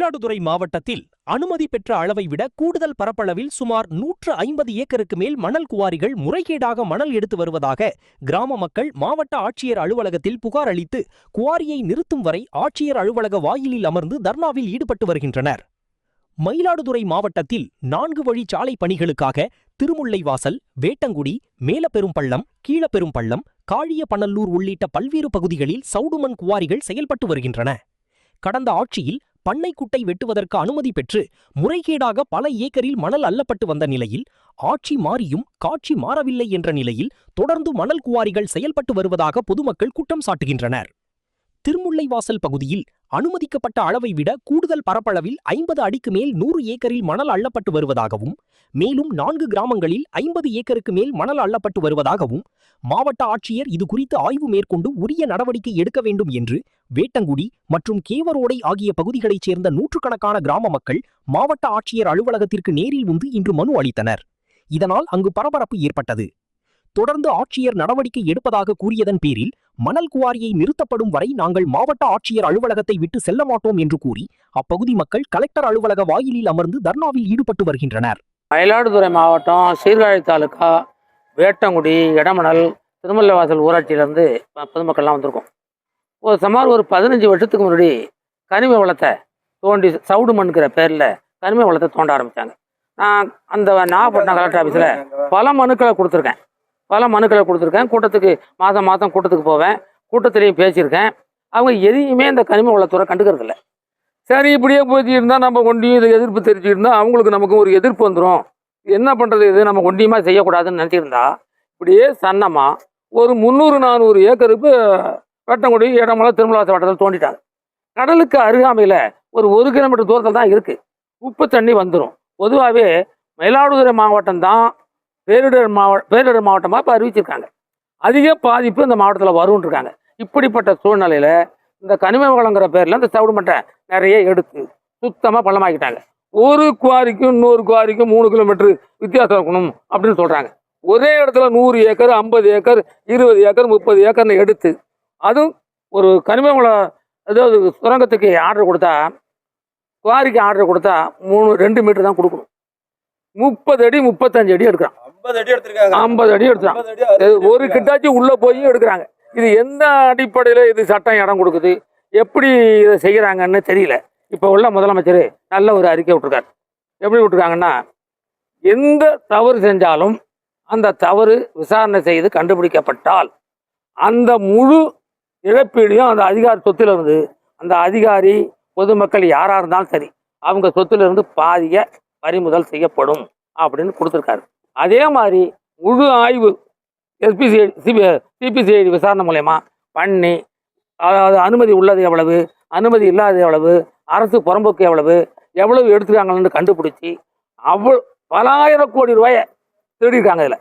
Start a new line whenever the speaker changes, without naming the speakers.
மயிலாடுதுறை மாவட்டத்தில் அனுமதி பெற்ற அளவை விட கூடுதல் பரப்பளவில் சுமார் 150 ஏக்கருக்கு மேல் மணல் குவாரிகள் முறைகேடாக மணல் எடுத்து வருவதாக கிராம மக்கள் மாவட்ட ஆட்சியர் அலுவலகத்தில் புகார் அளித்து குவாரியை நிறுத்தும் வரை ஆட்சியர் அலுவலக வாயிலில் அமர்ந்து தர்ணாவில் ஈடுபட்டு வருகின்றனர். மயிலாடுதுறை மாவட்டத்தில் 4 வழி சாலை பணிகளுக்காக திருமுல்லைவாசல், வேட்டங்குடி, மேலப்பெரும்பள்ளம், கீழப்பெரும்பள்ளம், காழியப்பநல்லூர் உள்ளிட்ட பல்வேறு பகுதிகளில் சவுடுமண் குவாரிகள் செயல்பட்டு வருகின்றன. கடந்த ஆட்சியில் பண்ணைக்குட்டை வெட்டுவதற்கு அனுமதி பெற்று முறைகேடாக பல ஏக்கரில் மணல் அள்ளப்பட்டு வந்த நிலையில் ஆட்சி மாறியும் காட்சி மாறவில்லை என்ற நிலையில் தொடர்ந்து மணல் குவாரிகள் செயல்பட்டு வருவதாக பொதுமக்கள் குற்றம் சாட்டுகின்றனர். திருமுல்லைவாசல் பகுதியில் அனுமதிக்கப்பட்ட அளவை விட கூடுதல் பரப்பளவில் 50 அடிக்கு மேல் 100 ஏக்கரில் மணல் அள்ளப்பட்டு வருவதாகவும், மேலும் 4 கிராமங்களில் 50 ஏக்கருக்கு மேல் மணல் அள்ளப்பட்டு வருவதாகவும் மாவட்ட ஆட்சியர் இதுகுறித்து ஆய்வு மேற்கொண்டு உரிய நடவடிக்கை எடுக்க வேண்டும் என்று வேட்டங்குடி மற்றும் கேவரோடை ஆகிய பகுதிகளைச் சேர்ந்த நூற்றுக்கணக்கான கிராம மக்கள் மாவட்ட ஆட்சியர் அலுவலகத்திற்கு நேரில் வந்து இன்று மனு அளித்தனர். இதனால் அங்கு பரபரப்பு ஏற்பட்டது. தொடர்ந்து ஆட்சியர் நடவடிக்கை எடுப்பதாக கூறியதன் பேரில் மணல் குவாரியை நிறுத்தப்படும் வரை நாங்கள் மாவட்ட ஆட்சியர் அலுவலகத்தை விட்டு செல்ல மாட்டோம் என்று கூறி அப்பகுதி மக்கள் கலெக்டர் அலுவலக வாயிலில் அமர்ந்து தர்ணாவில் ஈடுபட்டு வருகின்றனர்.
மயிலாடுதுறை மாவட்டம் சீர்காழி தாலுகா வேட்டங்குடி, இடமணல், திருமுல்லைவாசல் ஊராட்சியிலேருந்து பொதுமக்கள்லாம் வந்திருக்கோம். சுமார் ஒரு 15 வருஷத்துக்கு முன்னாடி கனிம வளத்தை தோண்டி சவுடு மண்ணுங்கிற பேரில் கனிம வளத்தை தோண்ட ஆரம்பித்தாங்க. நான் அந்த நாகப்பட்டினம் கலெக்டர் ஆஃபீஸில் பல மனுக்களை கொடுத்துருக்கேன். கூட்டத்துக்கு மாதம் கூட்டத்துக்கு போவேன், கூட்டத்திலையும் பேசியிருக்கேன். அவங்க எதையுமே இந்த கனிம வளத்துறை கண்டுக்கிறதில்ல. சரி, இப்படியே போயிட்டு இருந்தால் நம்ம ஒண்டியும் இதை எதிர்ப்பு தெரிஞ்சுட்டு இருந்தால் அவங்களுக்கு நமக்கு ஒரு எதிர்ப்பு வந்துடும். என்ன பண்ணுறது, இது நம்ம ஒண்டியமாக செய்யக்கூடாதுன்னு நினச்சிருந்தா இப்படியே சன்னமாக ஒரு 300-400 ஏக்கருக்கு வேட்டங்குடி, இடமலை, திருமலாச வட்டத்தில் தோண்டிட்டாங்க. கடலுக்கு அருகாமையில் ஒரு 1 கிலோமீட்டர் தூரத்தில் தான் இருக்குது. உப்பு தண்ணி வந்துடும். பொதுவாகவே மயிலாடுதுறை மாவட்டம் தான் பேரிடர் மாவட்டமாக இப்போ அறிவிச்சிருக்காங்க. அதிக பாதிப்பு இந்த மாவட்டத்தில் வரும்னு இருக்காங்க. இப்படிப்பட்ட சூழ்நிலையில் இந்த கனிம வளங்கிற பேரில் இந்த சவுடு மட்டை நிறைய எடுத்து சுத்தமாக பள்ளமாக்கிட்டாங்க. ஒரு குவாரிக்கும் இன்னொரு குவாரிக்கும் 3 கிலோமீட்டர் வித்தியாசம் இருக்கணும் அப்படின்னு சொல்கிறாங்க. ஒரே இடத்துல 100 ஏக்கர், 50 ஏக்கர், 20 ஏக்கர், 30 ஏக்கர்னு எடுத்து, அதுவும் ஒரு கனிம வளம் ஏதாவது சுரங்கத்துக்கு ஆர்டர் கொடுத்தா, குவாரிக்கு ஆர்டர் கொடுத்தா 2 மீட்டர் தான் கொடுக்கணும். 30 அடி 35 அடி எடுக்கிறான். 50 அடி எடுத்துறான். ஒரு கிட்டாச்சி உள்ளே போய் எடுக்கிறாங்க. இது எந்த அடிப்படையில் இது சட்டம் இடம் கொடுக்குது, எப்படி இதை செய்கிறாங்கன்னு தெரியல. இப்போ உள்ள முதலமைச்சர் நல்ல ஒரு அறிக்கை விட்டுருக்காரு. எப்படி விட்டுருக்காங்கன்னா, எந்த தவறு செஞ்சாலும் அந்த தவறு விசாரணை செய்து கண்டுபிடிக்கப்பட்டால் அந்த முழு இழப்பீடையும் அந்த அதிகாரி சொத்திலிருந்து, அந்த அதிகாரி பொதுமக்கள் யாராக இருந்தாலும் சரி, அவங்க சொத்திலிருந்து பாதியை பறிமுதல் செய்யப்படும் அப்படின்னு கொடுத்துருக்காரு. அதே மாதிரி முழு ஆய்வு சிபிசிஐடி விசாரணை மூலயமா பண்ணி, அதாவது அனுமதி உள்ளது எவ்வளவு, அனுமதி இல்லாதது எவ்வளவு, அரசு புறம்போக்கு எவ்வளவு எடுத்துருக்காங்கன்னு கண்டுபிடிச்சி பல ஆயிரம் கோடி ரூபாயை திருடிருக்காங்க. இதில்